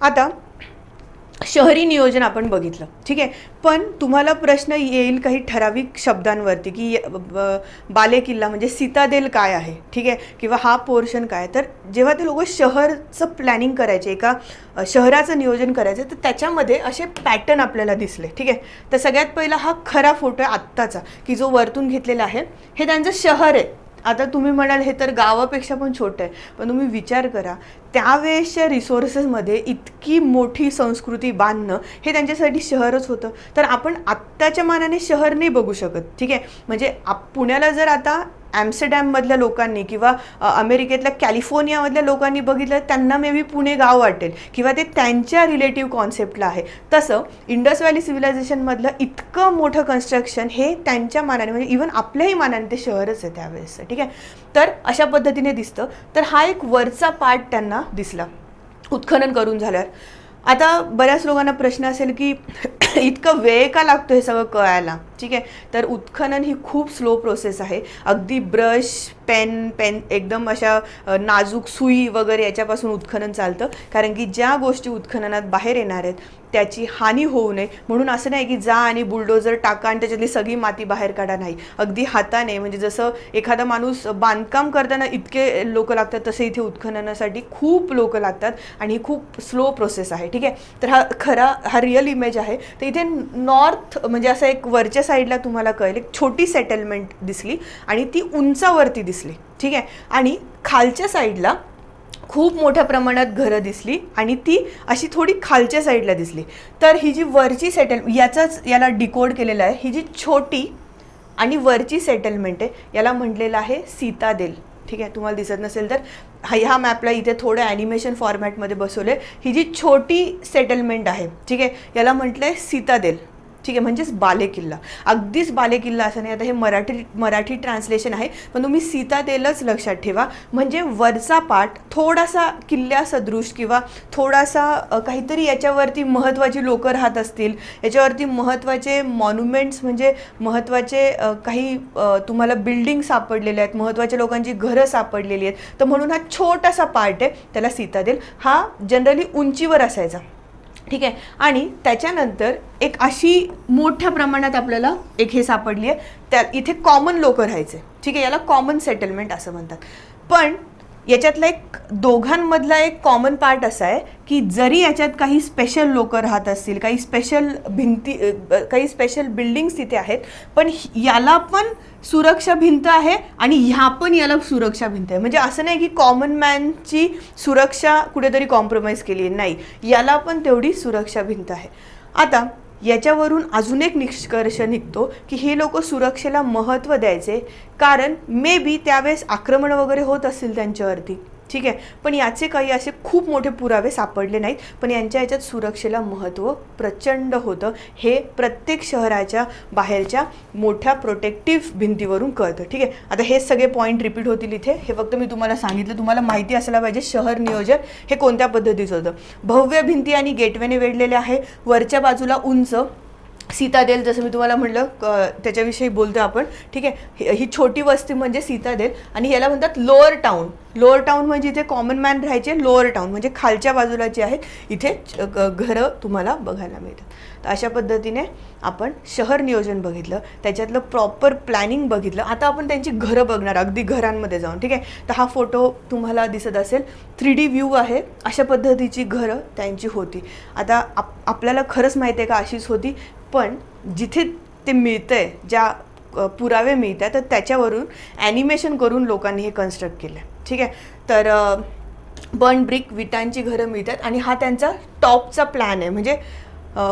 आता शहरी नियोजन आपण बघितलं, ठीक आहे. पण तुम्हाला प्रश्न येईल काही ठराविक शब्दांवरती की बालेकिल्ला म्हणजे सीतादेल काय आहे, ठीक आहे, किंवा हा पोर्शन काय. तर जेव्हा ते लोक शहरचं प्लॅनिंग करायचे, एका शहराचं नियोजन करायचं, तर त्याच्यामध्ये असे पॅटर्न आपल्याला दिसले, ठीक आहे. तर सगळ्यात पहिला हा खरा फोटो आहे आत्ताचा, की जो वरतून घेतलेला आहे. हे त्यांचं शहर आहे. आता तुम्ही म्हणाल हे तर गावापेक्षा पण छोटं आहे, पण तुम्ही विचार करा त्यावेळेसच्या रिसोर्सेसमध्ये इतकी मोठी संस्कृती बांधणं हे त्यांच्यासाठी शहरच होतं. तर आपण आत्ताच्या मानाने शहर नाही बघू शकत, ठीक आहे. म्हणजे पुण्याला जर आता ॲम्स्टरडॅममधल्या लोकांनी किंवा अमेरिकेतल्या कॅलिफोर्नियामधल्या लोकांनी बघितलं, त्यांना मे बी पुणे गाव वाटेल किंवा ते त्यांच्या रिलेटिव्ह कॉन्सेप्टला आहे. तसं इंडस व्हॅली सिव्हिलायझेशनमधलं इतकं मोठं कन्स्ट्रक्शन हे त्यांच्या मानाने म्हणजे इव्हन आपल्याही मानाने ते शहरच आहे त्यावेळेस, ठीक आहे. तर अशा पद्धतीने दिसतं. तर हा एक वरचा पार्ट त्यांना दिसला उत्खनन करून झाल्यावर. आता बऱ्याच लोकांना प्रश्न असेल की इतकं वेळ का लागतो हे सगळं कळायला, ठीक आहे. तर उत्खनन ही खूप स्लो प्रोसेस आहे. अगदी ब्रश पेन एकदम अशा नाजूक सुई वगैरे याच्यापासून उत्खनन चालतं, कारण की ज्या गोष्टी उत्खननात बाहेर येणार आहेत त्याची हानी होऊ नये म्हणून. असं नाही की जा आणि बुलडोजर टाका आणि त्याच्यातली सगळी माती बाहेर काढा, नाही. अगदी हाताने, म्हणजे जसं एखादा माणूस बांधकाम करताना इतके लोक लागतात, तसे इथे उत्खननासाठी खूप लोक लागतात आणि ही खूप स्लो प्रोसेस आहे, ठीक आहे. तर हा रिअल इमेज आहे. तर इथे नॉर्थ म्हणजे असं एक वरच्या साईडला तुम्हाला कळेल एक छोटी सेटलमेंट दिसली आणि ती उंचावरती दिसली, ठीक आहे. आणि खालच्या साईडला खूप मोठ्या प्रमाणात घरं दिसली आणि ती अशी थोडी खालच्या साईडला दिसली. तर ही जी वरची याला डिकोड केलेलं आहे, ही जी छोटी आणि वरची सेटलमेंट आहे याला म्हटलेलं आहे सीतादेल, ठीक आहे. तुम्हाला दिसत नसेल तर ह्या मॅपला इथे थोडं ॲनिमेशन फॉर्मॅटमध्ये बसवले. ही जी छोटी सेटलमेंट आहे, ठीक आहे, याला म्हटलं आहे सीतादेल, ठीक आहे, म्हणजेच बालेकिल्ला. अगदीच बालेकिल्ला असं नाही. आता हे मराठी ट्रान्सलेशन आहे, पण तुम्ही सीतादेलच लक्षात ठेवा. म्हणजे वरचा पार्ट थोडासा किल्ल्यासदृश किंवा थोडासा काहीतरी याच्यावरती महत्त्वाची लोकं राहत असतील, याच्यावरती महत्त्वाचे मॉन्युमेंट्स म्हणजे महत्त्वाचे काही तुम्हाला बिल्डिंग सापडलेले आहेत, महत्त्वाच्या लोकांची घरं सापडलेली आहेत. तर म्हणून हा छोटासा पार्ट आहे, त्याला सीतादेल. हा जनरली उंचीवर असायचा, ठीक आहे. आणि त्याच्यानंतर एक अशी मोठ्या प्रमाणात आपल्याला एक हे सापडली आहे, त्या इथे कॉमन लोक राहायचे, ठीक आहे. याला कॉमन सेटलमेंट असं म्हणतात. पण याच्यातला एक दोघांमधला एक कॉमन पार्ट असा आहे की जरी याच्यात काही स्पेशल लोक राहत असतील, काही स्पेशल भिंती, काही स्पेशल बिल्डिंग्स तिथे आहेत, पण याला पण सुरक्षा भिंत आहे आणि ह्या पण याला सुरक्षा भिंत आहे. म्हणजे असं नाही की कॉमन मॅनची सुरक्षा कुठेतरी कॉम्प्रोमाइज केली आहे, नाही, याला पण तेवढी सुरक्षा भिंत आहे. आता याच्यावरून अजून एक निष्कर्ष निघतो की हे लोक सुरक्षेला महत्त्व द्यायचे, कारण मे बी त्यावेळेस आक्रमण वगैरे होत असतील त्यांच्यावरती, ठीक आहे. पण याचे काही असे खूप मोठे पुरावे सापडले नाहीत, पण यांच्या याच्यात सुरक्षेला महत्त्व प्रचंड होतं. हे प्रत्येक शहराच्या बाहेरच्या मोठ्या प्रोटेक्टिव्ह भिंतीवरून कळतं, ठीक आहे. आता हे सगळे पॉईंट रिपीट होतील इथे, हे फक्त मी तुम्हाला सांगितलं. तुम्हाला माहिती असायला पाहिजे शहर नियोजन हे कोणत्या पद्धतीचं होतं. भव्य भिंती आणि गेटवेने वेढलेले आहे. वरच्या बाजूला उंच सीतादेल, जसं मी तुम्हाला म्हटलं त्याच्याविषयी बोलतो आपण, ठीक आहे. ही छोटी वस्ती म्हणजे सीतादेल आणि याला म्हणतात लोअर टाऊन. लोअर टाऊन म्हणजे इथे कॉमन मॅन राहायचे. लोअर टाऊन म्हणजे खालच्या बाजूला जे आहेत इथे घरं तुम्हाला बघायला मिळतात. तर अशा पद्धतीने आपण शहर नियोजन बघितलं, त्याच्यातलं प्रॉपर प्लॅनिंग बघितलं. आता आपण त्यांची घरं बघणार, अगदी घरांमध्ये जाऊन, ठीक आहे. तर हा फोटो तुम्हाला दिसत असेल, 3D व्ह्यू आहे. अशा पद्धतीची घरं त्यांची होती. आता आपल्याला खरंच माहिती आहे का अशीच होती, पण जिथे ते मिळतंय, ज्या पुरावे मिळतात, तर त्याच्यावरून ॲनिमेशन करून लोकांनी हे कन्स्ट्रक्ट केलं, ठीक आहे. तर बर्न ब्रिक विटांची घरं मिळतात आणि हा त्यांचा टॉपचा प्लॅन आहे. म्हणजे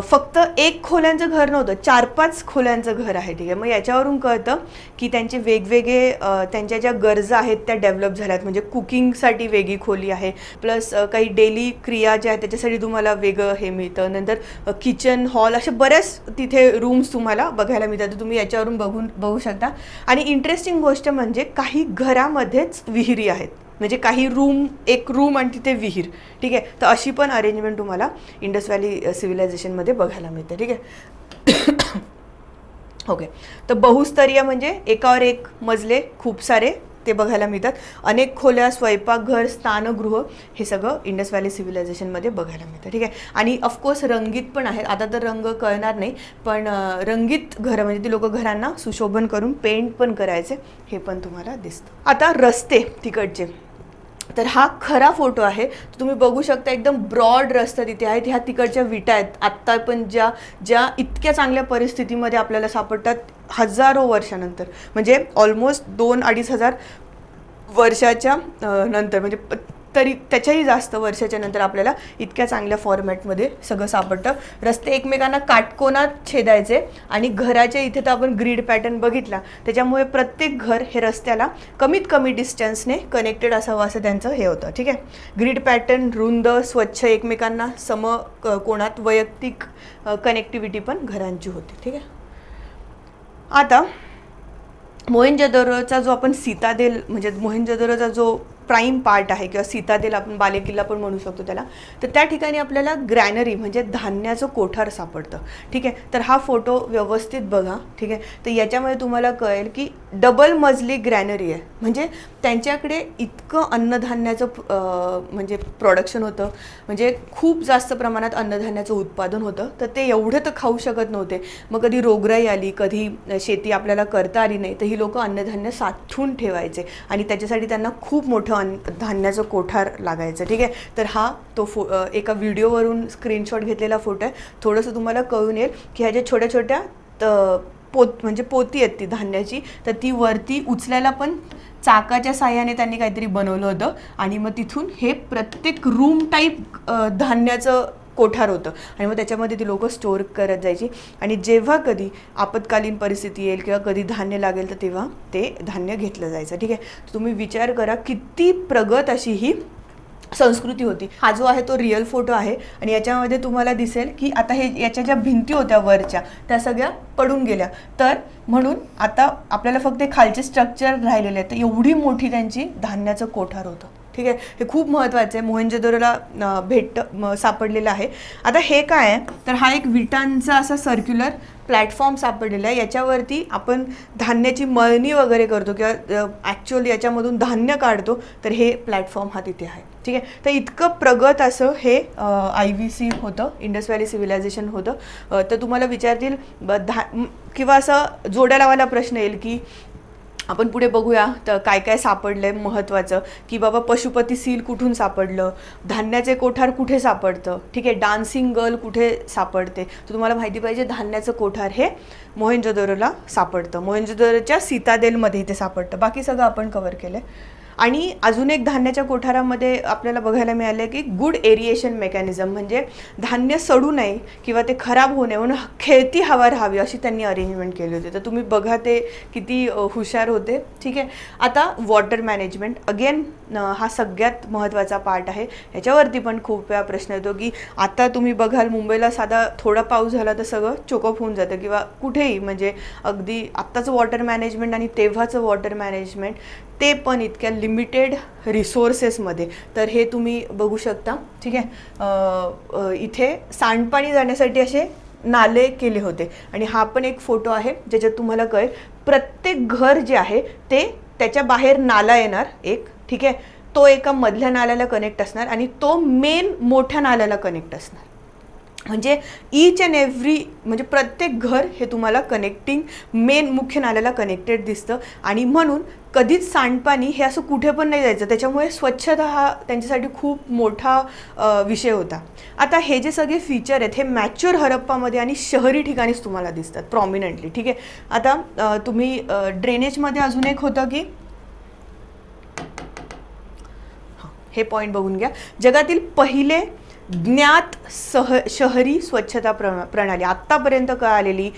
फक्त एक खोल्यांचं घर नव्हतं, 4-5 खोल्यांचं घर आहे, ठीक आहे. मग याच्यावरून कळतं की त्यांचे वेगवेगळे त्यांच्या ज्या गरजा आहेत त्या डेव्हलप झाल्यात. म्हणजे कुकिंगसाठी वेगळी खोली आहे, प्लस काही डेली क्रिया ज्या आहेत त्याच्यासाठी तुम्हाला वेगळं हे मिळतं. नंतर किचन, हॉल, अशा बऱ्याच तिथे रूम्स तुम्हाला बघायला मिळतात. तर तुम्ही याच्यावरून बघू शकता. आणि इंटरेस्टिंग गोष्ट म्हणजे काही घरामध्येच विहिरी आहेत, म्हणजे काही एक रूम आणि तिथे विहीर, ठीक आहे. तर अशी पण अरेंजमेंट तुम्हाला इंडस व्हॅली सिव्हिलायझेशनमध्ये बघायला मिळते, ठीक आहे. ओके. तर बहुस्तरीय म्हणजे एकावर एक मजले खूप सारे ते बघायला मिळतात. अनेक खोल्या, स्वयंपाकघर, स्नानगृह हे सगळं इंडस व्हॅली सिव्हिलायझेशनमध्ये बघायला मिळतं. ठीक आहे. आणि ऑफकोर्स रंगीत पण आहेत. आता तर रंग कळणार नाही, पण रंगीत घरं म्हणजे ती लोक घरांना सुशोभन करून पेंट पण करायचे, हे पण तुम्हाला दिसतं. आता रस्ते तिकडचे, तर हा खरा फोटो आहे. तुम्ही बघू शकता एकदम ब्रॉड रस्ता तिथे आहेत. ह्या तिकडच्या विटा आहेत आत्ता पण ज्या इतक्या चांगल्या परिस्थितीमध्ये आपल्याला सापडतात हजारो वर्षानंतर, म्हणजे ऑलमोस्ट 2-2.5 वर्षाच्या नंतर, म्हणजे तरी त्याच्याही जास्त वर्षाच्या नंतर आपल्याला इतक्या चांगल्या फॉर्मॅटमध्ये सगळं सापडतं. रस्ते एकमेकांना काटकोनात छेदायचे आणि घराच्या इथे तर आपण ग्रीड पॅटर्न बघितला, त्याच्यामुळे प्रत्येक घर हे रस्त्याला कमीत कमी डिस्टन्सने कनेक्टेड असावं असं त्यांचं हे होतं. ठीक आहे. ग्रीड पॅटर्न रुंद, स्वच्छ, एकमेकांना कोणात वैयक्तिक कनेक्टिव्हिटी पण घरांची होती. ठीक आहे. आता मोहेंजोदरोचा जो आपण सीतादेल म्हणजे मोहेंजोदरोचा जो प्राईम पार्ट आहे किंवा सीतादेल आपण बालेकिल्ला पण म्हणू शकतो त्याला, तर त्या ठिकाणी आपल्याला ग्रॅनरी म्हणजे धान्याचं कोठार सापडतं. ठीक आहे. तर हा फोटो व्यवस्थित बघा. ठीक आहे. तर याच्यामध्ये तुम्हाला कळेल की डबल मजली ग्रॅनरी आहे, म्हणजे त्यांच्याकडे इतकं अन्नधान्याचं म्हणजे प्रोडक्शन होतं, म्हणजे खूप जास्त प्रमाणात अन्नधान्याचं उत्पादन होतं. तर ते एवढं तर खाऊ शकत नव्हते. मग कधी रोगराई आली, कधी शेती आपल्याला करता आली नाही, तर ही लोक अन्नधान्य साठवून ठेवायचे आणि त्याच्यासाठी त्यांना खूप मोठं धान्याचं कोठार लागायचं. ठीक आहे. तर हा तो एका व्हिडिओवरून स्क्रीनशॉट घेतलेला फोटो आहे. थोडंसं तुम्हाला कळून येईल की ह्या ज्या छोट्या छोट्या म्हणजे पोती आहेत ती धान्याची, तर ती वरती उचलायला पण चाकाच्या साह्याने त्यांनी काहीतरी बनवलं होतं आणि मग तिथून हे प्रत्येक रूम टाईप धान्याचं कोठार होतं आणि मग त्याच्यामध्ये ती लोकं स्टोअर करत जायची आणि जेव्हा कधी आपत्कालीन परिस्थिती येईल किंवा कधी धान्य लागेल तर तेव्हा ते धान्य घेतलं जायचं. ठीक आहे. तुम्ही विचार करा किती प्रगत अशी ही संस्कृती होती. हा जो आहे तो रिअल फोटो आहे आणि याच्यामध्ये तुम्हाला दिसेल की आता हे याच्या ज्या भिंती होत्या वरच्या त्या सगळ्या पडून गेल्या, तर म्हणून आता आपल्याला फक्त खालचे स्ट्रक्चर राहिलेले आहेत. तर एवढी मोठी त्यांची धान्याचं कोठार होतं. ठीक आहे. हे खूप महत्त्वाचं आहे. मोहेंजोदरोला सापडलेलं आहे. आता हे काय आहे, तर हा एक विटांचा असा सर्क्युलर प्लॅटफॉर्म सापडलेला आहे. याच्यावरती आपण धान्याची मळणी वगैरे करतो किंवा ॲक्च्युअली याच्यामधून धान्य काढतो, तर हे प्लॅटफॉर्म हा तिथे आहे. ठीक आहे. तर इतकं प्रगत असं हे IVC होतं, इंडस व्हॅली सिव्हिलायझेशन होतं. तर तुम्हाला विचारतील किंवा असं जोड्या लावायला प्रश्न येईल की आपण पुढे बघूया तर काय काय सापडलं आहे महत्त्वाचं, की बाबा पशुपती सील कुठून सापडलं, धान्याचे कोठार कुठे सापडतं. ठीक आहे. डान्सिंग गर्ल कुठे सापडते, तर तुम्हाला माहिती पाहिजे धान्याचं कोठार हे मोहेंजोदरोला सापडतं. मोहेंजोदरोच्या सीतादेलमध्ये इथे सापडतं. बाकी सगळं आपण कव्हर केलं आहे. आणि अजून एक धान्याच्या कोठारामध्ये आपल्याला बघायला मिळालं की गुड एरिएशन मेकॅनिझम, म्हणजे धान्य सडू नये किंवा ते खराब होऊ नये म्हणून खेळती हवा राहावी अशी त्यांनी अरेंजमेंट केली होती. तर तुम्ही बघा ते किती हुशार होते. ठीक आहे. आता वॉटर मॅनेजमेंट अगेन हा सगळ्यात महत्त्वाचा पार्ट आहे. ह्याच्यावरती पण खूप वेळा प्रश्न येतो की आता तुम्ही बघाल मुंबईला साधा थोडा पाऊस झाला तर सगळं चोकअप होऊन जातं किंवा कुठेही, म्हणजे अगदी आत्ताचं वॉटर मॅनेजमेंट आणि तेव्हाचं वॉटर मॅनेजमेंट ते पण इतक्या लिमिटेड रिसोर्सेसमध्ये. तर हे तुम्ही बघू शकता. ठीक आहे. इथे सांडपाणी जाण्यासाठी असे नाले केले होते आणि हा पण एक फोटो आहे ज्याच्यात तुम्हाला कळेल प्रत्येक घर जे आहे ते त्याच्या बाहेर नाला येणार एक. ठीक आहे. तो एका मधल्या नाल्याला कनेक्ट असणार आणि तो मेन मोठ्या नाल्याला कनेक्ट असणार. म्हणजे ईच अँड एव्हरी म्हणजे प्रत्येक घर हे तुम्हाला कनेक्टिंग मेन मुख्य नाल्याला कनेक्टेड दिसतं आणि म्हणून कधीच सांडपाणी हे असं कुठे पण नाही जायचं. त्याच्यामुळे स्वच्छता हा त्यांच्यासाठी खूप मोठा विषय होता. आता हे जे सगळे फीचर आहेत हे मॅच्युअर हरप्पामध्ये आणि शहरी ठिकाणीच तुम्हाला दिसतात प्रॉमिनंटली. ठीक आहे. आता तुम्ही ड्रेनेजमध्ये अजून एक होतं की हे पॉईंट बघून घ्या. जगातील पहिले ज्ञात शहरी स्वच्छता प्रणाली आत्तापर्यंत कळालेली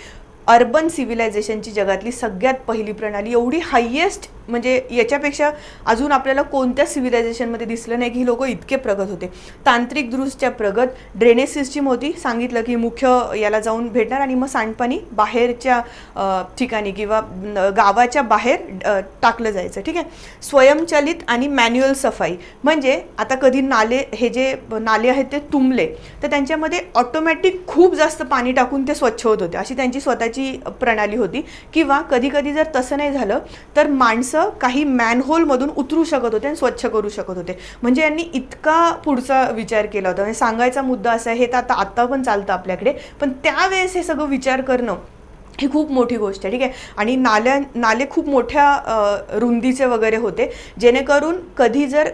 अर्बन सिव्हिलायझेशनची जगातली सगळ्यात पहिली प्रणाली, एवढी हायेस्ट म्हणजे याच्यापेक्षा अजून आपल्याला कोणत्या सिव्हिलायझेशनमध्ये दिसलं नाही की ही लोक इतके प्रगत होते. तांत्रिकदृष्ट्या प्रगत, ड्रेनेज सिस्टीम होती, सांगितलं की मुख्य याला जाऊन भेटणार आणि मग सांडपाणी बाहेरच्या ठिकाणी किंवा गावाच्या बाहेर टाकलं जायचं. ठीक आहे. स्वयंचलित आणि मॅन्युअल सफाई, म्हणजे आता कधी नाले हे जे नाले आहेत ते तुंबले तर त्यांच्यामध्ये ऑटोमॅटिक खूप जास्त पाणी टाकून ते स्वच्छ होत होते, अशी त्यांची स्वतःची स्वच्छताची प्रणाली होती, किंवा कधी कधी जर तसं नाही झालं तर माणसं काही मॅनहोलमधून उतरू शकत होते आणि स्वच्छ करू शकत होते. म्हणजे यांनी इतका पुढचा विचार केला होता. म्हणजे सांगायचा मुद्दा असा आहे, हे तर आता पण चालतं आपल्याकडे, पण त्यावेळेस हे सगळं विचार करणं ही खूप मोठी गोष्ट आहे. ठीक आहे. आणि नाले खूप मोठ्या रुंदीचे वगैरे होते, जेणेकरून कधी जर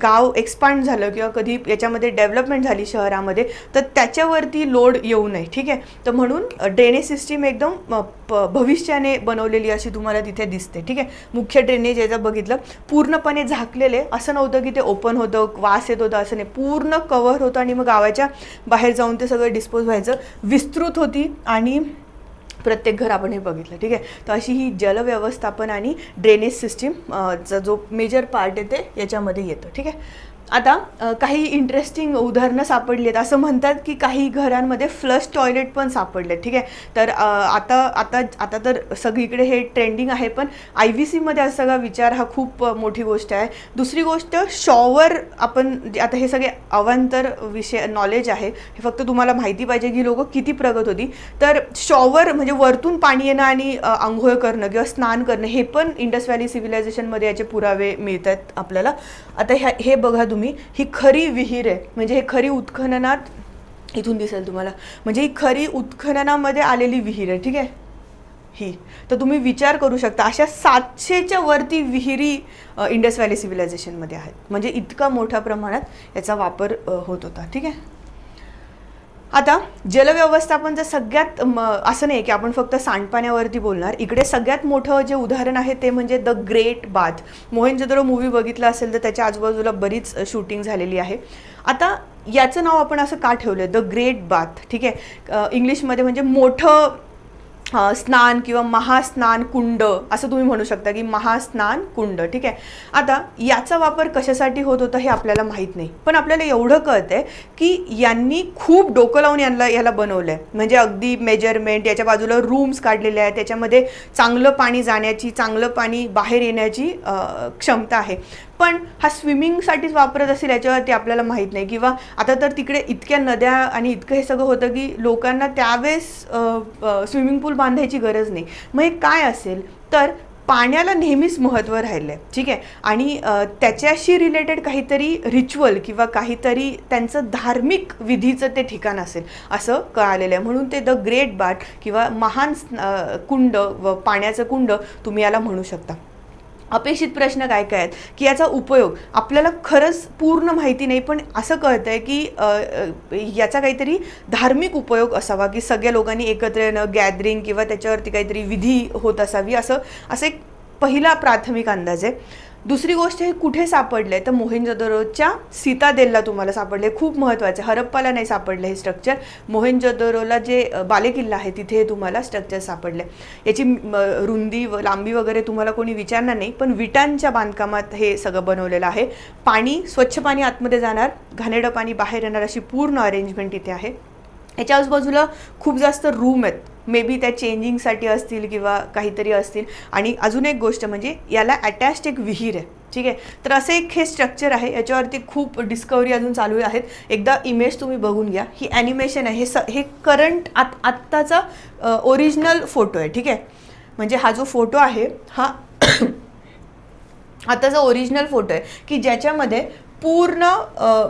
गाव एक्सपांड झालं किंवा कधी याच्यामध्ये डेव्हलपमेंट झाली शहरामध्ये तर त्याच्यावरती लोड येऊ नये. ठीक आहे. तर म्हणून ड्रेनेज सिस्टीम एकदम भविष्याने बनवलेली अशी तुम्हाला तिथे दिसते. ठीक आहे. मुख्य ड्रेनेज याचं बघितलं पूर्णपणे झाकलेले, असं नव्हतं की ते ओपन होतं, वास येत होतं, असं नाही, पूर्ण कव्हर होतं आणि मग गावाच्या बाहेर जाऊन ते सगळं डिस्पोज व्हायचं. विस्तृत होती आणि प्रत्येक घर आपण हे बघितलं. ठीक आहे. तर अशी ही जलव्यवस्थापन आणि ड्रेनेज सिस्टीम चा जो मेजर पार्ट आहे ते याच्यामध्ये येतं. ठीक आहे. आता काही इंटरेस्टिंग उदाहरणं सापडली आहेत. असं म्हणतात की काही घरांमध्ये फ्लश टॉयलेट पण सापडले. ठीक आहे. तर आता तर सगळीकडे हे ट्रेंडिंग आहे, पण IVCमध्ये असा सगळा विचार हा खूप मोठी गोष्ट आहे. दुसरी गोष्ट, शॉवर, आपण आता हे सगळे अवांतर विषय नॉलेज आहे, हे फक्त तुम्हाला माहिती पाहिजे की लोक किती प्रगत होती. तर शॉवर म्हणजे वरतून पाणी येणं आणि आंघोळ करणं किंवा स्नान करणं, हे पण इंडस व्हॅली सिव्हिलायझेशनमध्ये याचे पुरावे मिळतात आपल्याला. आता हे बघा तुम्ही, ही खरी विहीर आहे. म्हणजे हे खरी उत्खननात इथून दिसेल तुम्हाला, म्हणजे ही खरी उत्खननामध्ये आलेली विहीर आहे. ठीक आहे. ही तर तुम्ही विचार करू शकता, अशा 700च्या वरती विहिरी इंडस व्हॅली सिव्हिलायझेशनमध्ये आहेत. म्हणजे इतका मोठ्या प्रमाणात याचा वापर होत होता. ठीक आहे. आता जलव्यवस्थापनचं सगळ्यात असं नाही की आपण फक्त सांडपाण्यावरती बोलणार. इकडे सगळ्यात मोठं जे उदाहरण आहे ते म्हणजे द ग्रेट बाथ. मोहेंजोदरो मूवी बघितला असेल तर त्याच्या आजूबाजूला बरीच शूटिंग झालेली आहे. आता याचं नाव आपण असं का ठेवलं द ग्रेट बाथ? ठीक आहे. इंग्लिशमध्ये म्हणजे मोठं स्नान किंवा महास्नान कुंड असं तुम्ही म्हणू शकता की महास्नान कुंड. ठीक आहे. आता याचा वापर कशासाठी होत होता हे आपल्याला माहीत नाही, पण आपल्याला एवढं कळतंय की यांनी खूप डोकं लावून याला बनवलं आहे. म्हणजे अगदी मेजरमेंट, याच्या बाजूला रूम्स काढलेले आहेत, त्याच्यामध्ये चांगलं पाणी जाण्याची, चांगलं पाणी बाहेर येण्याची क्षमता आहे. पण हा स्विमिंगसाठीच वापरत असेल याच्यावरती आपल्याला माहीत नाही. किंवा आता तर तिकडे इतक्या नद्या आणि इतकं हे सगळं होतं की लोकांना त्यावेळेस स्विमिंग पूल बांधायची गरज नाही. मग हे काय असेल तर पाण्याला नेहमीच महत्त्व राहिलं आहे. ठीक आहे. आणि त्याच्याशी रिलेटेड काहीतरी रिच्युअल किंवा काहीतरी त्यांचं धार्मिक विधीचं ते ठिकाण असेल असं कळालेलं आहे. म्हणून ते द ग्रेट बाथ किंवा महान कुंड व पाण्याचं कुंड तुम्ही याला म्हणू शकता. अपेक्षित प्रश्न काय काय आहेत की याचा उपयोग आपल्याला खरंच पूर्ण माहिती नाही, पण असं कळतं आहे की याचा काहीतरी धार्मिक उपयोग असावा, की सगळ्या लोकांनी एकत्र येणं, गॅदरिंग किंवा त्याच्यावरती काहीतरी विधी होत असावी, असं एक पहिला प्राथमिक अंदाज आहे. दुसरी गोष्ट, हे कुठे सापडले तर मोहेंजोदरोच्या सीतादेलला तुम्हाला सापडले. खूप महत्त्वाचं, हरप्पाला नाही सापडलं हे स्ट्रक्चर. मोहेंजोदरोला जे बालेकिल्ला आहे तिथे तुम्हाला स्ट्रक्चर सापडले. याची रुंदी व लांबी वगैरे तुम्हाला कोणी विचारणार नाही, पण विटांच्या बांधकामात हे सगळं बनवलेलं आहे. पाणी, स्वच्छ पाणी आतमध्ये जाणार, घाणेरडं पाणी बाहेर येणार, अशी पूर्ण अरेंजमेंट इथे आहे. याच्या आजूबाजूला खूप जास्त रूम आहेत, मे बी त्या चेंजिंगसाठी असतील किंवा काहीतरी असतील. आणि अजून एक गोष्ट म्हणजे याला अटॅच्ड एक विहीर आहे. ठीक आहे. तर असं एक हे स्ट्रक्चर आहे, याच्यावरती खूप डिस्कवरी अजून चालू आहेत. एकदा इमेज तुम्ही बघून घ्या. ही ॲनिमेशन आहे, हे करंट आत्ताचा ओरिजिनल फोटो आहे. ठीक आहे. म्हणजे हा जो फोटो आहे हा आताचा ओरिजिनल फोटो आहे की ज्याच्यामध्ये पूर्ण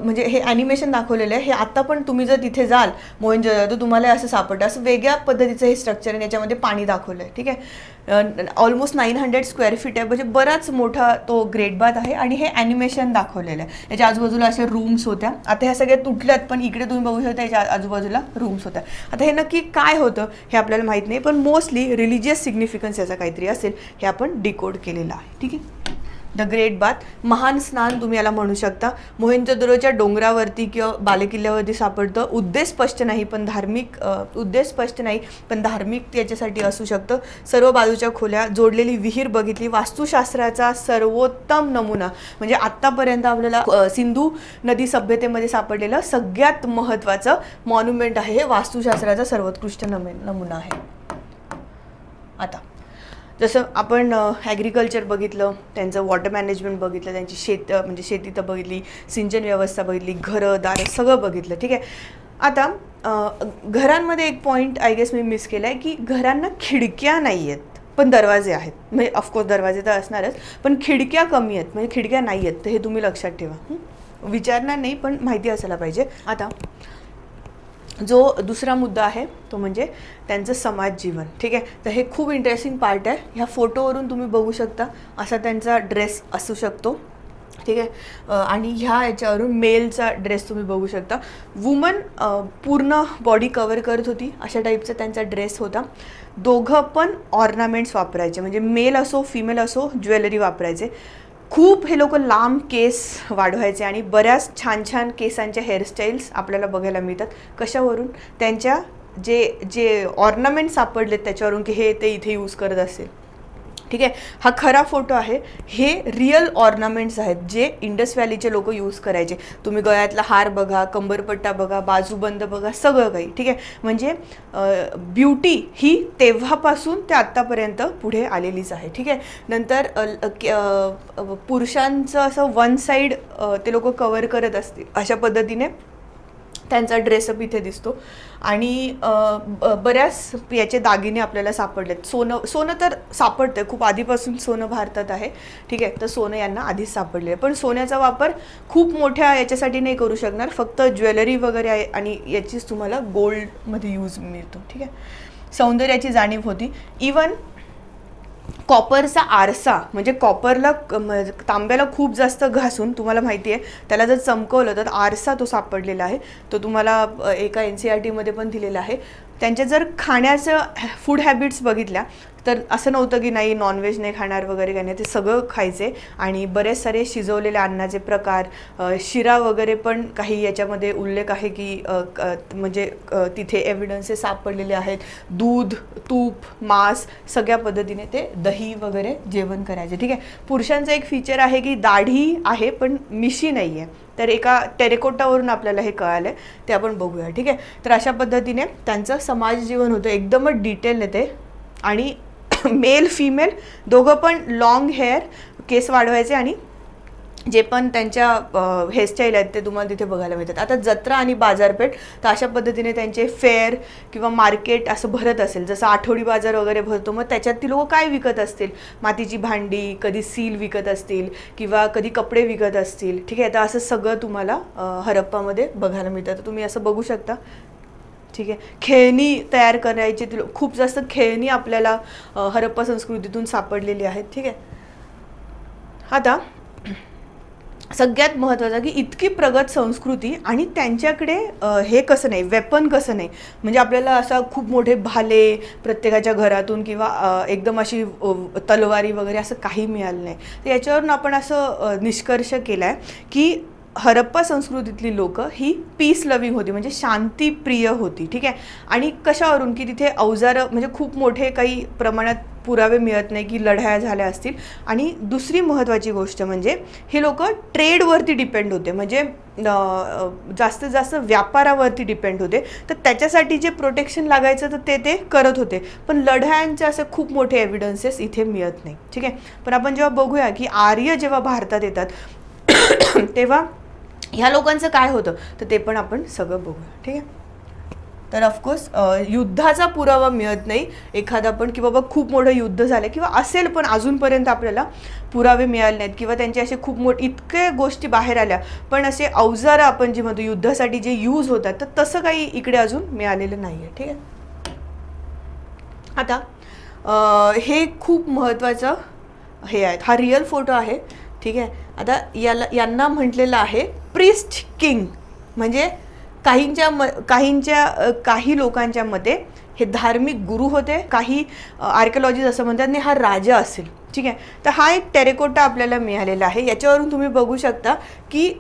म्हणजे हे ॲनिमेशन दाखवलेलं आहे. हे आत्ता पण तुम्ही जर तिथे जाल मोहेंजोदरो तर तुम्हाला असं सापडतं. असं वेगळ्या पद्धतीचं हे स्ट्रक्चर आहे, याच्यामध्ये पाणी दाखवलं आहे. ठीक आहे. ऑलमोस्ट 900 स्क्वेअर फीट आहे, म्हणजे बराच मोठा तो ग्रेट बाथ आहे. आणि हे ॲनिमेशन दाखवलेलं आहे. याच्या आजूबाजूला असे रूम्स होत्या. आता ह्या सगळ्या तुटल्यात, पण इकडे तुम्ही बघू शकता याच्या आजूबाजूला रूम्स होत्या. आता हे नक्की काय होतं हे आपल्याला माहीत नाही, पण मोस्टली रिलिजियस सिग्निफिकन्स याचा काहीतरी असेल, हे आपण डिकोड केलेलं आहे. ठीक आहे. द ग्रेट बाथ, महान स्नान तुम्ही याला म्हणू शकता. मोहेंजोदरोच्या डोंगरावरती किंवा बालेकिल्ल्यावरती सापडतं. उद्देश स्पष्ट नाही, पण धार्मिक याच्यासाठी असू शकतं. सर्व बाजूच्या खोल्या, जोडलेली विहीर बघितली, वास्तुशास्त्राचा सर्वोत्तम नमुना. म्हणजे आत्तापर्यंत आपल्याला सिंधू नदी सभ्यतेमध्ये सापडलेलं सगळ्यात महत्त्वाचं मॉन्युमेंट आहे हे, वास्तुशास्त्राचा सर्वोत्कृष्ट नमुना आहे. आता जसं आपण ॲग्रिकल्चर बघितलं, त्यांचं वॉटर मॅनेजमेंट बघितलं, त्यांची शेती तर बघितली, सिंचन व्यवस्था बघितली, घरं दारं सगळं बघितलं. ठीक आहे. आता घरांमध्ये एक पॉईंट आय गेस मी मिस केला आहे की घरांना खिडक्या नाही आहेत पण दरवाजे आहेत. म्हणजे ऑफकोर्स दरवाजे तर असणारच, पण खिडक्या कमी आहेत, म्हणजे खिडक्या नाही आहेत. तर हे तुम्ही लक्षात ठेवा. विचारणार नाही पण माहिती असायला पाहिजे. आता जो दुसरा मुद्दा आहे तो म्हणजे त्यांचं समाज जीवन. ठीक आहे, तर हे खूप इंटरेस्टिंग पार्ट आहे. ह्या फोटोवरून तुम्ही बघू शकता असा त्यांचा ड्रेस असू शकतो. ठीक आहे, आणि ह्या याच्यावरून मेलचा ड्रेस तुम्ही बघू शकता. वुमन पूर्ण बॉडी कवर करत होती अशा टाईपचा त्यांचा ड्रेस होता. दोघं पण ऑर्नामेंट्स वापरायचे, म्हणजे मेल असो फिमेल असो ज्वेलरी वापरायचे. खूप हे लोक लांब केस वाढवायचे आणि बऱ्याच छान छान केसांच्या हेअरस्टाईल्स आपल्याला बघायला मिळतात. कशावरून? त्यांच्या जे जे ऑर्नामेंट सापडलेत त्याच्यावरून की हे ते इथे यूज करत असेल. ठीक आहे, हा खरा फोटो आहे. हे रिअल ऑर्नामेंट्स आहेत जे इंडस व्हॅलीचे लोक यूज करायचे. तुम्ही गळ्यातला हार बघा, कंबरपट्टा बघा, बाजूबंद बघा, सगळं काही. ठीक आहे, म्हणजे ब्युटी ही तेव्हापासून ते आत्तापर्यंत पुढे आलेलीच आहे. ठीक आहे, नंतर पुरुषांचं असं वन साईड ते लोक कवर करत असतील अशा पद्धतीने त्यांचा ड्रेसअप इथे दिसतो. आणि बऱ्याच याचे दागिने आपल्याला सापडलेत. सोनं तर सापडतं, खूप आधीपासून सोनं भारतात आहे. ठीक आहे, तर सोनं यांना आधीच सापडले आहे. पण सोन्याचा वापर खूप मोठ्या याच्यासाठी नाही करू शकणार, फक्त ज्वेलरी वगैरे आहे आणि याचीच तुम्हाला गोल्डमध्ये यूज मिळतो. ठीक आहे, सौंदर्याची जाणीव होती. इवन कॉपरचा आरसा, म्हणजे कॉपरला तांब्याला खूप जास्त घासून तुम्हाला माहिती आहे त्याला जर चमकवलं तर आरसा तो सापडलेला आहे. तो तुम्हाला एका NCERTमध्ये पण दिलेला आहे. त्यांच्या जर खाण्याचं फूड हॅबिट्स बघितल्या तर असं नव्हतं की नाही नॉनव्हेज नाही खाणार वगैरे काही नाही, ते सगळं खायचे. आणि बरेच सारे शिजवलेले अन्नाचे प्रकार, शिरा वगैरे पण काही याच्यामध्ये उल्लेख आहे की म्हणजे तिथे एव्हिडन्सेस सापडलेले आहेत. दूध, तूप, मांस सगळ्या पद्धतीने ते दही वगैरे जेवण करायचे. ठीक आहे, पुरुषांचं एक फीचर आहे की दाढी आहे पण मिशी नाही आहे. तर एका टेरेकोटावरून आपल्याला हे कळालं आहे, ते आपण बघूया. ठीक आहे, तर अशा पद्धतीने त्यांचं समाज जीवन होतं, एकदमच डिटेल येते. आणि मेल फिमेल दोघं पण लॉंग हेअर, केस वाढवायचे आणि जे पण त्यांच्या हेअरस्टाईल आहेत ते तुम्हाला तिथे बघायला मिळतात. आता जत्रा आणि बाजारपेठ, तर अशा पद्धतीने त्यांचे फेअर किंवा मार्केट असं भरत असेल, जसं आठवडी बाजार वगैरे भरतो. मग त्याच्यात ती लोक काय विकत असतील? मातीची भांडी, कधी सील विकत असतील किंवा कधी कपडे विकत असतील. ठीक आहे, तर असं सगळं तुम्हाला हरप्पामध्ये बघायला मिळतं. तर तुम्ही असं बघू शकता. ठीक आहे, खेळणी तयार करायची खूप जास्त खेळणी आपल्याला हरप्पा संस्कृतीतून सापडलेली आहेत. ठीक आहे, आता सगळ्यात महत्त्वाचं की इतकी प्रगत संस्कृती आणि त्यांच्याकडे हे कसं नाही, वेपन कसं नाही, म्हणजे आपल्याला असा खूप मोठे भाले प्रत्येकाच्या घरातून किंवा एकदम अशी तलवारी वगैरे असं काही मिळालं नाही. तर याच्यावरून आपण असं निष्कर्ष केला आहे की हरप्पा संस्कृतीतली लोकं ही पीस लविंग होती, म्हणजे शांतीप्रिय होती. ठीक आहे, आणि कशावरून की तिथे अवजारं म्हणजे खूप मोठे काही प्रमाणात पुरावे मिळत नाही की लढाया झाल्या असतील. आणि दुसरी महत्त्वाची गोष्ट म्हणजे हे लोक ट्रेडवरती डिपेंड होते, म्हणजे जास्तीत जास्त व्यापारावरती डिपेंड होते. तर त्याच्यासाठी जे प्रोटेक्शन लागायचं तर ते करत होते, पण लढायांचे असे खूप मोठे एव्हिडन्सेस इथे मिळत नाही. ठीक आहे, पण आपण जेव्हा बघूया की आर्य जेव्हा भारतात येतात तेव्हा ह्या लोकांचं काय होतं तर ते पण आपण सगळं बघूया. ठीक आहे, तर ऑफकोर्स युद्धाचा पुरावा मिळत नाही एखादा पण की बाबा खूप मोठं युद्ध झालं किंवा असेल, पण अजूनपर्यंत आपल्याला पुरावे मिळाले नाहीत किंवा त्यांचे असे खूप इतके गोष्टी बाहेर आल्या, पण असे अवजारं आपण जे म्हणतो युद्धासाठी जे यूज होतात तर तसं काही इकडे अजून मिळालेलं नाही आहे. ठीक आहे, आता हे खूप महत्त्वाचं हे आहेत. हा रिअल फोटो आहे. ठीक आहे, आता यांना म्हटलेलं आहे प्रिस्ट किंग, म्हणजे काही लोकांच्या मते हे धार्मिक गुरु होते, काही आर्किओलॉजिस्ट असं म्हणतात नाही हा राजा असेल. ठीक आहे, तर हा एक टेरेकोटा आपल्याला मिळालेला आहे. याच्यावरून तुम्ही बघू शकता की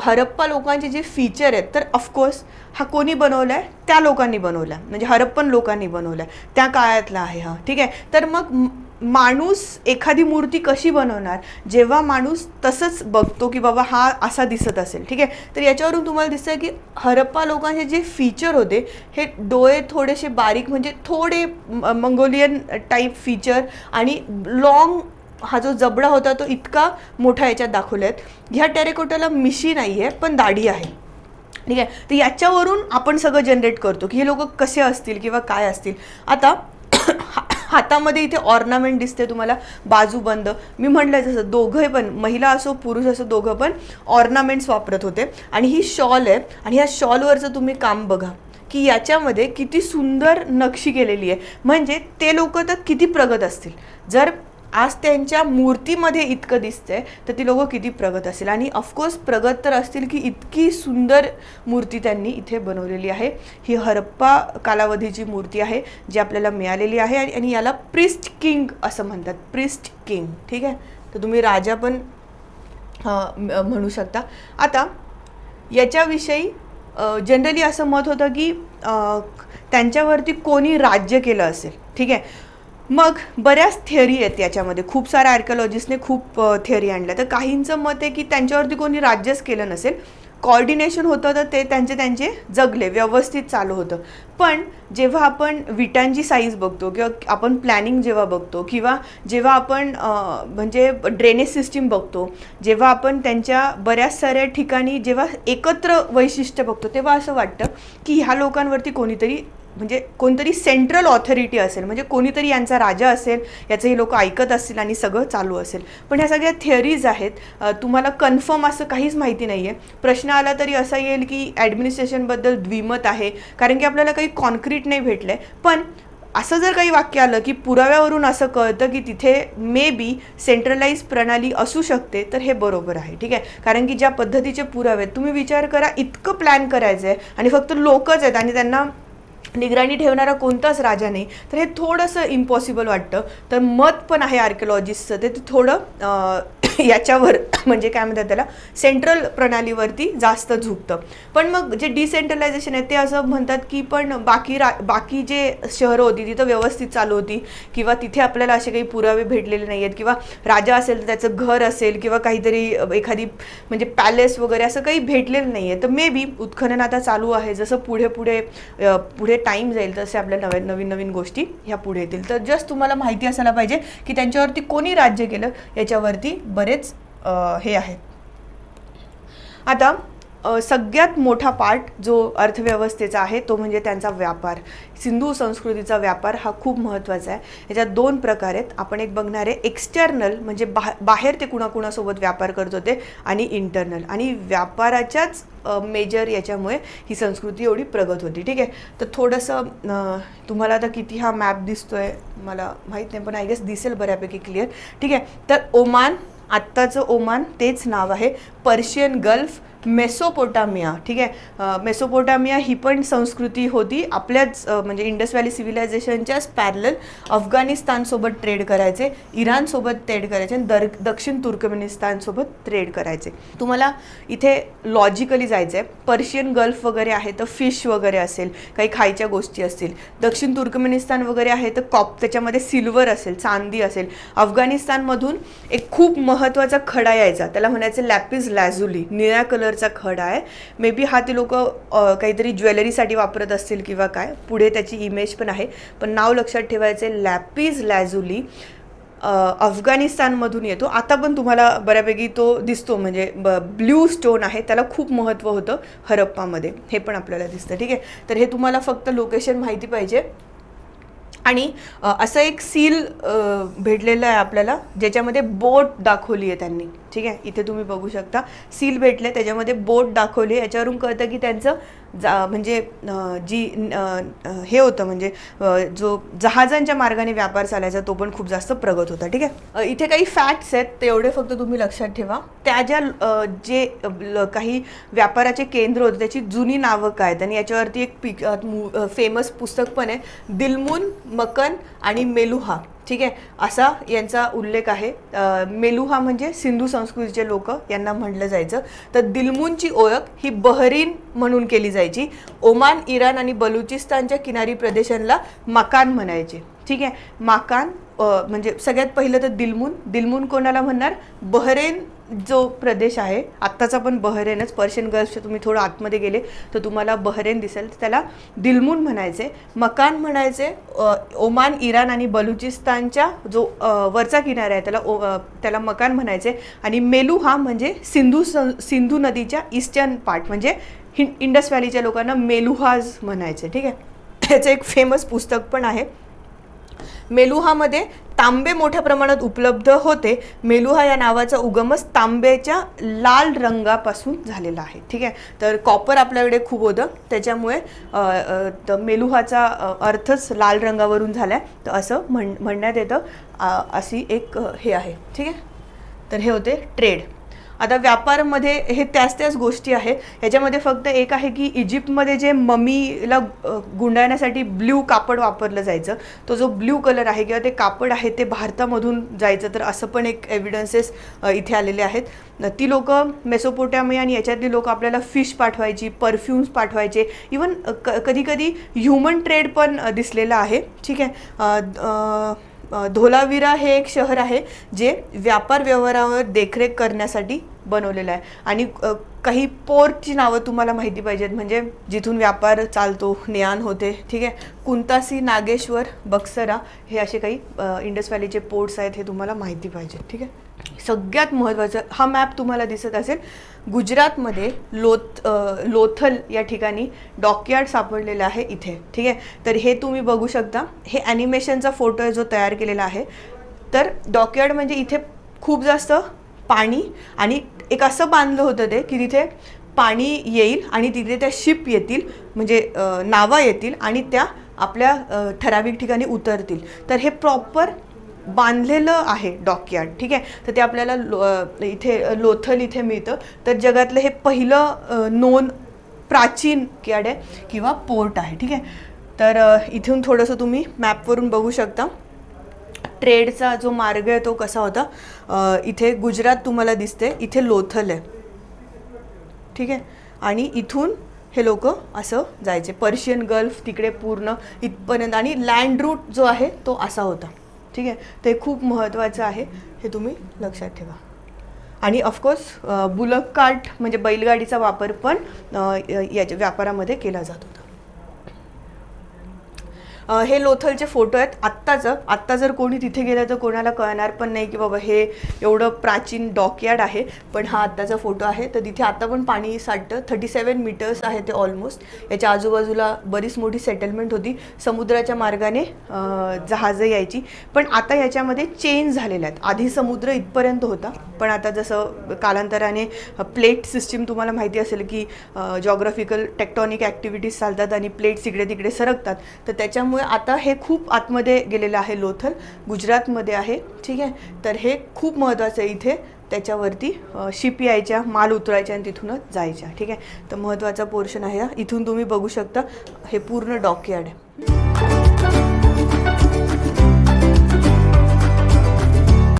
हरप्पा लोकांचे जे फीचर आहेत तर ऑफकोर्स हा कोणी बनवला आहे? त्या लोकांनी बनवला, म्हणजे हरप्पन लोकांनी बनवला, त्या काळातला आहे हा. ठीक आहे, तर मग माणूस एखादी मूर्ती कशी बनवणार जेव्हा माणूस तसंच बघतो की बाबा हा असा दिसत असेल. ठीक आहे, तर याच्यावरून तुम्हाला दिसतं की हरप्पा लोकांचे जे फीचर होते हे डोळे थोडेसे बारीक, म्हणजे थोडे मंगोलियन टाईप फीचर, आणि लॉंग हा जो जबडा होता तो इतका मोठा याच्यात दाखवला आहे. ह्या टेरेकोटाला मिशी नाही आहे पण दाढी आहे. ठीक आहे. तर याच्यावरून आपण सगळं जनरेट करतो की हे लोक कसे असतील किंवा काय असतील. आता हातामध्ये इथे ऑर्नामेंट दिसते तुम्हाला, बाजूबंद. मी म्हटलं जसं दोघं पण, महिला असो पुरुष असो, दोघं पण ऑर्नामेंट्स वापरत होते. आणि ही शॉल आहे आणि ह्या शॉलवरचं तुम्ही काम बघा की याच्यामध्ये किती सुंदर नक्षी केलेली आहे. म्हणजे ते लोक तर किती प्रगत असतील. जर आज त्यांच्या मूर्तीमध्ये इतकं दिसतंय तर ती लोक किती प्रगत असेल. आणि ऑफकोर्स प्रगत तर असतील की इतकी सुंदर मूर्ती त्यांनी इथे बनवलेली आहे. ही हरप्पा कालावधीची मूर्ती आहे जी आपल्याला मिळालेली आहे. आणि याला प्रिस्ट किंग असं म्हणतात, प्रिस्ट किंग. ठीक आहे. तर तुम्ही राजा पण म्हणू शकता. आता याच्याविषयी जनरली असं मत होतं की त्यांच्यावरती कोणी राज्य केलं असेल. ठीक आहे. मग बऱ्याच थिअरी आहेत याच्यामध्ये, खूप साऱ्या आर्किओलॉजिस्टने खूप थिअरी आणल्या. तर काहींचं मत आहे की त्यांच्यावरती कोणी राज्यच केलं नसेल, कॉर्डिनेशन होतं तर ते त्यांचे जगले, व्यवस्थित चालू होतं. पण जेव्हा आपण विटांची साईज बघतो किंवा आपण प्लॅनिंग जेव्हा बघतो किंवा जेव्हा आपण म्हणजे ड्रेनेज सिस्टीम बघतो, जेव्हा आपण त्यांच्या बऱ्याच साऱ्या ठिकाणी जेव्हा एकत्र वैशिष्ट्य बघतो, तेव्हा असं वाटतं की ह्या लोकांवरती कोणतरी सेंट्रल ऑथॉरिटी असेल, म्हणजे कोणीतरी यांचा राजा असेल, याचं हे लोक ऐकत असतील आणि सगळं चालू असेल. पण ह्या सगळ्या थिअरीज आहेत, तुम्हाला कन्फर्म असं काहीच माहिती नाही आहे. प्रश्न आला तरी असा येईल की ॲडमिनिस्ट्रेशनबद्दल द्विमत आहे, कारण की आपल्याला काही कॉन्क्रीट नाही भेटलं आहे. पण असं जर काही वाक्य आलं की पुराव्यावरून असं कळतं की तिथे मे बी सेंट्रलाइज प्रणाली असू शकते, तर हे बरोबर आहे. ठीक आहे. कारण की ज्या पद्धतीचे पुरावे आहेत, तुम्ही विचार करा, इतकं प्लॅन करायचं आहे आणि फक्त लोकच आहेत आणि त्यांना निगराणी ठेवणारा कोणताच राजा नाही, तर हे थोडंसं इम्पॉसिबल वाटतं. तर मत पण आहे आर्किओलॉजिस्टचं, ते थोडं याच्यावर म्हणजे काय म्हणतात त्याला, सेंट्रल प्रणालीवरती जास्त झुकतं. पण मग जे डिसेंट्रलायझेशन आहे ते असं म्हणतात की पण बाकी जे शहरं होती तिथं व्यवस्थित चालू होती, किंवा तिथे आपल्याला असे काही पुरावे भेटलेले नाही आहेत, किंवा राजा असेल तर त्याचं घर असेल किंवा काहीतरी एखादी म्हणजे पॅलेस वगैरे असं काही भेटलेलं नाही आहे. तर मे बी उत्खनन आता चालू आहे, जसं पुढे टाईम जाईल तसे आपल्याला नवीन गोष्टी ह्या पुढे येतील. तर जस्ट तुम्हाला माहिती असायला पाहिजे की त्यांच्यावरती कोणी राज्य केलं, याच्यावरती बरेच हे आहेत. आता सगळ्यात मोठा पार्ट जो अर्थव्यवस्थेचा आहे तो म्हणजे त्यांचा व्यापार. सिंधू संस्कृतीचा व्यापार हा खूप महत्त्वाचा आहे. याच्यात दोन प्रकार आहेत. आपण एक बघणार आहे एक्सटर्नल, म्हणजे बाहेर ते कुणाकुणासोबत व्यापार करत होते, आणि इंटरनल. आणि व्यापाराच्याच मेजर याच्यामुळे ही संस्कृती एवढी प्रगत होती. ठीक आहे. तर थोडंसं तुम्हाला आता किती हा मॅप दिसतोय मला माहीत नाही, पण आय गेस दिसेल बऱ्यापैकी क्लिअर. ठीक आहे. तर ओमान, आत्ताचं ओमान तेच नाव आहे. Persian gulf, Mesopotamia. ठीक आहे. मेसोपोटामिया ही पण संस्कृती होती आपल्याच म्हणजे इंडस व्हॅली सिव्हिलायझेशनच्याच पॅरलल. अफगाणिस्तानसोबत ट्रेड करायचे, इराणसोबत ट्रेड करायचे, आणि दक्षिण तुर्कमेनिस्तानसोबत ट्रेड करायचे. तुम्हाला इथे लॉजिकली जायचं आहे. पर्शियन गल्फ वगैरे आहे तर फिश वगैरे असेल, काही खायच्या गोष्टी असतील. दक्षिण तुर्कमेनिस्तान वगैरे आहे तर त्याच्यामध्ये सिल्वर असेल, चांदी असेल. अफगाणिस्तानमधून एक खूप महत्त्वाचा खडा यायचा, त्याला म्हणायचं लॅपिस लॅझुली, निळ्या कलरचा खडा आहे. मे बी हा ते लोक काहीतरी ज्वेलरीसाठी वापरत असतील किंवा काय, पुढे त्याची इमेज पण आहे. पण नाव लक्षात ठेवायचे, लॅपिस लॅझुली अफगाणिस्तानमधून येतो. आता पण तुम्हाला बऱ्यापैकी तो दिसतो, म्हणजे ब्ल्यू स्टोन आहे, त्याला खूप महत्त्व होतं हरप्पामध्ये, हे पण आपल्याला दिसतं. ठीक आहे. तर हे तुम्हाला फक्त लोकेशन माहिती पाहिजे. आणि असं एक सील भेटलेलं आहे आपल्याला, ज्याच्यामध्ये बोट दाखवली आहे त्यांनी. ठीक आहे. इथे तुम्ही बघू शकता सील भेटले, त्याच्यामध्ये बोट दाखवली. याच्यावरून कळतं की त्यांचं म्हणजे जी हे होतं, म्हणजे जो जहाजांच्या मार्गाने व्यापार चालायचा तो पण खूप जास्त प्रगत होता. ठीक आहे. इथे काही फॅक्ट्स आहेत, ते एवढे फक्त तुम्ही लक्षात ठेवा. त्या जे काही व्यापाराचे केंद्र होते त्याची जुनी नावं काय आहेत, आणि याच्यावरती एक फेमस पुस्तक पण आहे, दिलमुन, मकन आणि मेलुहा. ठीक आहे. असा यांचा उल्लेख आहे. मेलुहा म्हणजे सिंधू संस्कृतीचे लोक यांना म्हटलं जायचं. तर दिलमुनची ओळख ही बहरीन म्हणून केली जायची. ओमान, इराण आणि बलुचिस्तानच्या किनारी प्रदेशांना मकान म्हणायचे. ठीक आहे. मकान म्हणजे सगळ्यात पहिलं तर दिलमुन कोणाला म्हणणार, बहरेन जो प्रदेश आहे, आत्ताचा पण बहरेनच, पर्शियन गल्फच्या तुम्ही थोडं आतमध्ये गेले तर तुम्हाला बहरेन दिसेल, तर त्याला दिलमुन म्हणायचे. मकान म्हणायचे ओमान, इराण आणि बलुचिस्तानच्या जो वरचा किनारा आहे त्याला मकान म्हणायचे. आणि मेलुहा म्हणजे सिंधू नदीच्या ईस्टर्न पार्ट, म्हणजे इंडस व्हॅलीच्या लोकांना मेलुहाज म्हणायचे, ठीक आहे. त्याचं एक फेमस पुस्तक पण आहे. मेलुहामध्ये तांबे मोठ्या प्रमाणात उपलब्ध होते. मेलुहा या नावाचा उगमच तांब्याच्या लाल रंगापासून झालेला आहे, ठीक आहे. तर कॉपर आपल्याकडे खूप होतं, त्याच्यामुळे मेलुहाचा अर्थच लाल रंगावरून झाला आहे, तर असं म्हणण्यात येतं. अशी एक हे आहे, ठीक आहे. तर हे होते ट्रेड. आता व्यापारामध्ये हे त्याच गोष्टी आहेत. ह्याच्यामध्ये फक्त एक आहे की इजिप्तमध्ये जे ममीला गुंडाळण्यासाठी ब्ल्यू कापड वापरलं जायचं, तो जो ब्ल्यू कलर आहे किंवा ते कापड आहे ते भारतामधून जायचं, तर असं पण एक एव्हिडन्सेस इथे आलेले आहेत. ती लोकं मेसोपोटॅमिया आणि याच्यातली लोक आपल्याला फिश पाठवायची, परफ्युम्स पाठवायचे, इवन कधी कधी ह्युमन ट्रेड पण दिसलेलं आहे, ठीक आहे. धोलावीरा हे एक शहर आहे जे व्यापार व्यवहारावर देखरेख करण्यासाठी बनवलेलं आहे. आणि काही पोर्टची नावं तुम्हाला माहिती पाहिजेत, म्हणजे जिथून व्यापार चालतो, ने-आण होते, ठीक आहे. कुंतासी, नागेश्वर, बक्सरा हे असे काही इंडस व्हॅलीचे पोर्ट्स आहेत, हे तुम्हाला माहिती पाहिजे, ठीक आहे. सगळ्यात महत्त्वाचं, हा मॅप तुम्हाला दिसत असेल, गुजरातमध्ये लोथल या ठिकाणी डॉकयार्ड सापडलेलं आहे इथे, ठीक आहे. तर हे तुम्ही बघू शकता, हे ॲनिमेशनचा फोटो आहे जो तयार केलेला आहे. तर डॉकयार्ड म्हणजे इथे खूप जास्त पाणी, आणि एक असं बांधलं होतं ते की तिथे पाणी येईल आणि तिथे त्या शिप येतील, म्हणजे नावा येतील आणि त्या आपल्या ठराविक ठिकाणी उतरतील. तर हे प्रॉपर बांधलेलं आहे डॉकयार्ड, ठीक आहे. तर ते आपल्याला इथे लोथल इथे मिळतं. तर जगातलं हे पहिलं नोन प्राचीन यार्ड आहे किंवा पोर्ट आहे, ठीक आहे. तर इथून थोडंसं तुम्ही मॅपवरून बघू शकता ट्रेडचा जो मार्ग आहे तो कसा होता. इथे गुजरात तुम्हाला दिसते, इथे लोथल आहे, ठीक आहे. आणि इथून हे लोक असं जायचे पर्शियन गल्फ तिकडे पूर्ण इथपर्यंत, आणि लँड रूट जो आहे तो असा होता, ठीक आहे. ते खूप महत्त्वाचं आहे, हे तुम्ही लक्षात ठेवा. आणि ऑफकोर्स बुलक कार्ट म्हणजे बैलगाडीचा वापर पण याच्या व्यापारामध्ये केला जात होता. हे लोथलचे फोटो आहेत आत्ताचं. आत्ता जर कोणी तिथे गेलं तर कोणाला कळणार पण नाही की बाबा हे एवढं प्राचीन डॉकयार्ड आहे, पण हा आत्ताचा फोटो आहे. तर तिथे आता पण पाणी साठतं. 37 मीटर्स आहे ते ऑलमोस्ट. याच्या आजूबाजूला बरीच मोठी सेटलमेंट होती, समुद्राच्या मार्गाने जहाजं यायची. पण आता याच्यामध्ये चेंज झालेल्या आहेत. आधी समुद्र इथपर्यंत होता, पण आता जसं कालांतराने प्लेट सिस्टीम तुम्हाला माहिती असेल की जॉग्राफिकल टेक्टॉनिक ॲक्टिव्हिटीज चालतात आणि प्लेट्स इकडे तिकडे सरकतात, तर त्याच्यामुळे आता हे खूप आतमध्ये गेलेलं आहे. लोथल गुजरातमध्ये आहे, ठीक आहे. तर हे खूप महत्त्वाचं आहे. इथे त्याच्यावरती शिप यायच्या, माल उतरायच्या आणि तिथूनच जायच्या, ठीक आहे. तर महत्त्वाचा पोर्शन आहे. इथून तुम्ही बघू शकता हे पूर्ण डॉकयार्ड आहे.